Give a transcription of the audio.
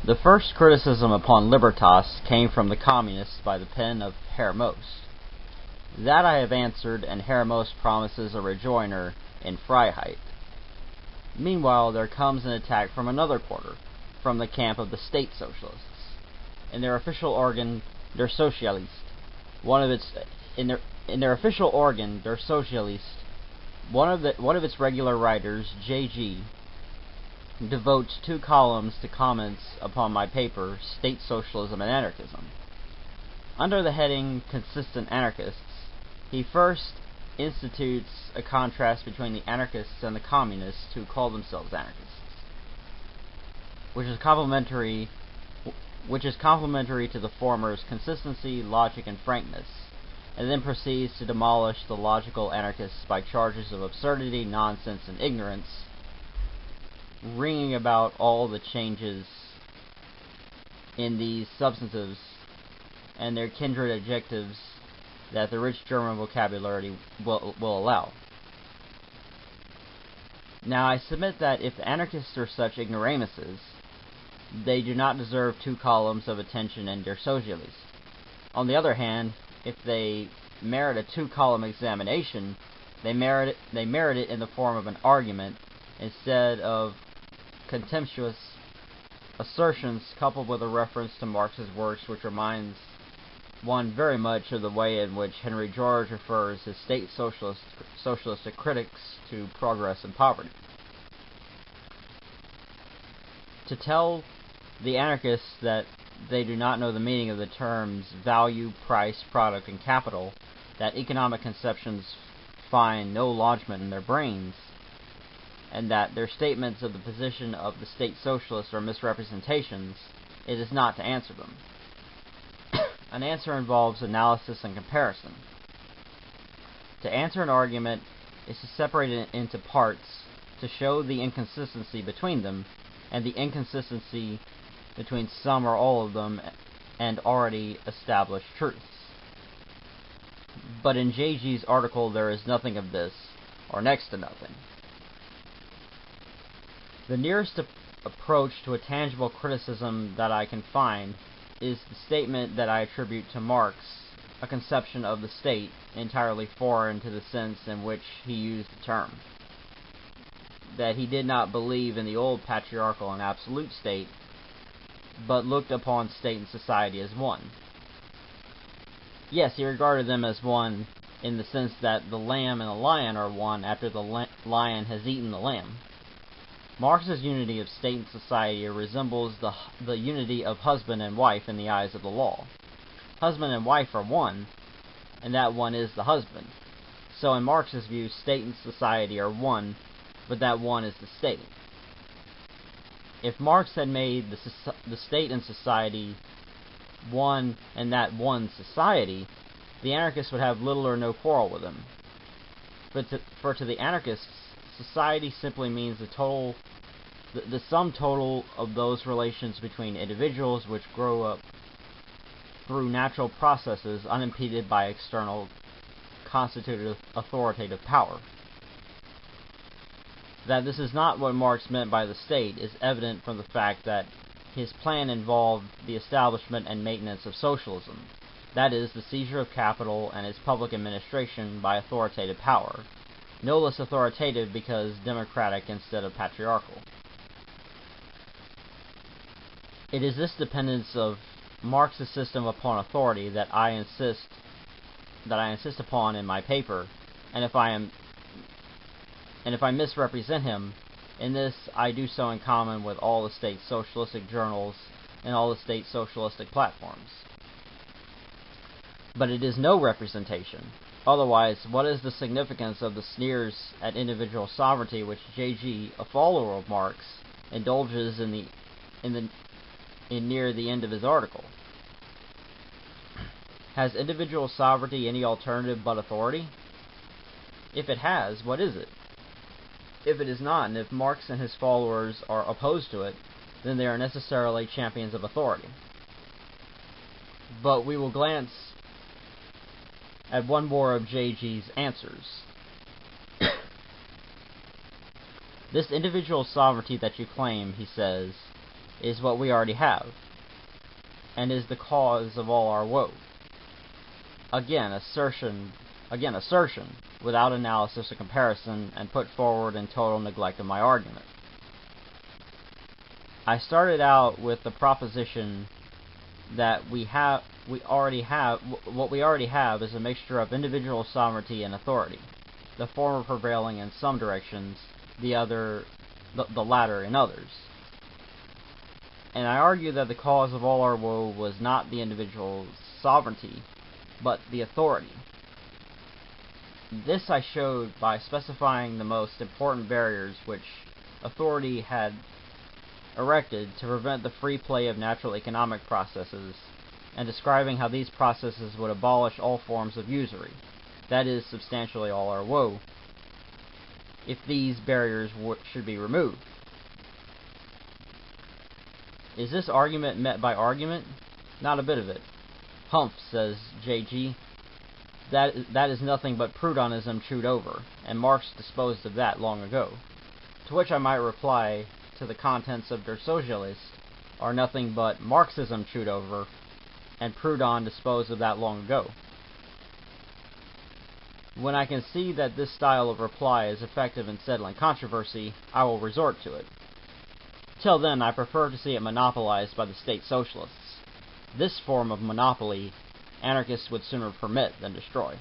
The first criticism upon libertas came from the communists by the pen of Herr Most. That I have answered, and Herr Most promises a rejoinder in Freiheit. Meanwhile, there comes an attack from another quarter, from the camp of the State Socialists. In their official organ, Der Sozialist, in their official organ, Der Sozialist, one of its regular writers, J.G., devotes 2 columns to comments upon my paper, State Socialism and Anarchism. Under the heading Consistent Anarchists, he first institutes a contrast between the anarchists and the communists who call themselves anarchists, which is complementary to the former's consistency, logic, and frankness, and then proceeds to demolish the logical anarchists by charges of absurdity, nonsense, and ignorance, bringing about all the changes in these substantives and their kindred adjectives that the rich German vocabulary will allow. Now I submit that if the anarchists are such ignoramuses, they do not deserve 2 columns of attention in Der Sozialist. On the other hand, if they merit a 2-column examination, they merit it in the form of an argument instead of contemptuous assertions coupled with a reference to Marx's works, which reminds one very much of the way in which Henry George refers his state socialistic critics to progress and poverty. To tell the anarchists that they do not know the meaning of the terms value, price, product, and capital, that economic conceptions find no lodgment in their brains, and that their statements of the position of the state socialists are misrepresentations, it is not to answer them. An answer involves analysis and comparison. To answer an argument is to separate it into parts to show the inconsistency between them, and the inconsistency between some or all of them and already established truths. But in J.G.'s article there is nothing of this, or next to nothing. The nearest approach to a tangible criticism that I can find is the statement that I attribute to Marx, a conception of the state entirely foreign to the sense in which he used the term. That he did not believe in the old patriarchal and absolute state, but looked upon state and society as one. Yes, he regarded them as one in the sense that the lamb and the lion are one after the lion has eaten the lamb. Marx's unity of state and society resembles the unity of husband and wife in the eyes of the law. Husband and wife are one, and that one is the husband. So in Marx's view, state and society are one, but that one is the state. If Marx had made the state and society one and that one society, the anarchists would have little or no quarrel with him. For to the anarchists, society simply means the sum total of those relations between individuals which grow up through natural processes unimpeded by external constituted authoritative power. That this is not what Marx meant by the state is evident from the fact that his plan involved the establishment and maintenance of socialism, that is, the seizure of capital and its public administration by authoritative power, no less authoritative because democratic instead of patriarchal. It is this dependence of Marx's system upon authority that I insist upon in my paper, and if I misrepresent him, in this I do so in common with all the state socialistic journals and all the state socialistic platforms. But it is no representation. Otherwise, what is the significance of the sneers at individual sovereignty which J.G., a follower of Marx, indulges in near the end of his article? Has individual sovereignty any alternative but authority? If it has, what is it? If it is not, and if Marx and his followers are opposed to it, then they are necessarily champions of authority. But we will glance at one more of J.G.'s answers. This individual sovereignty that you claim, he says, is what we already have, and is the cause of all our woe. Again, assertion, without analysis or comparison, and put forward in total neglect of my argument. I started out with the proposition that what we already have is a mixture of individual sovereignty and authority, the former prevailing in some directions, the latter in others. And I argue that the cause of all our woe was not the individual's sovereignty, but the authority. This I showed by specifying the most important barriers which authority had erected to prevent the free play of natural economic processes, and describing how these processes would abolish all forms of usury, that is, substantially all our woe, if these barriers should be removed. Is this argument met by argument? Not a bit of it. Humph, says J.G. That is nothing but Proudhonism chewed over, and Marx disposed of that long ago. To which I might reply, to the contents of Der Sozialist are nothing but Marxism chewed over, and Proudhon disposed of that long ago. When I can see that this style of reply is effective in settling controversy, I will resort to it. Till then, I prefer to see it monopolized by the state socialists. This form of monopoly, anarchists would sooner permit than destroy.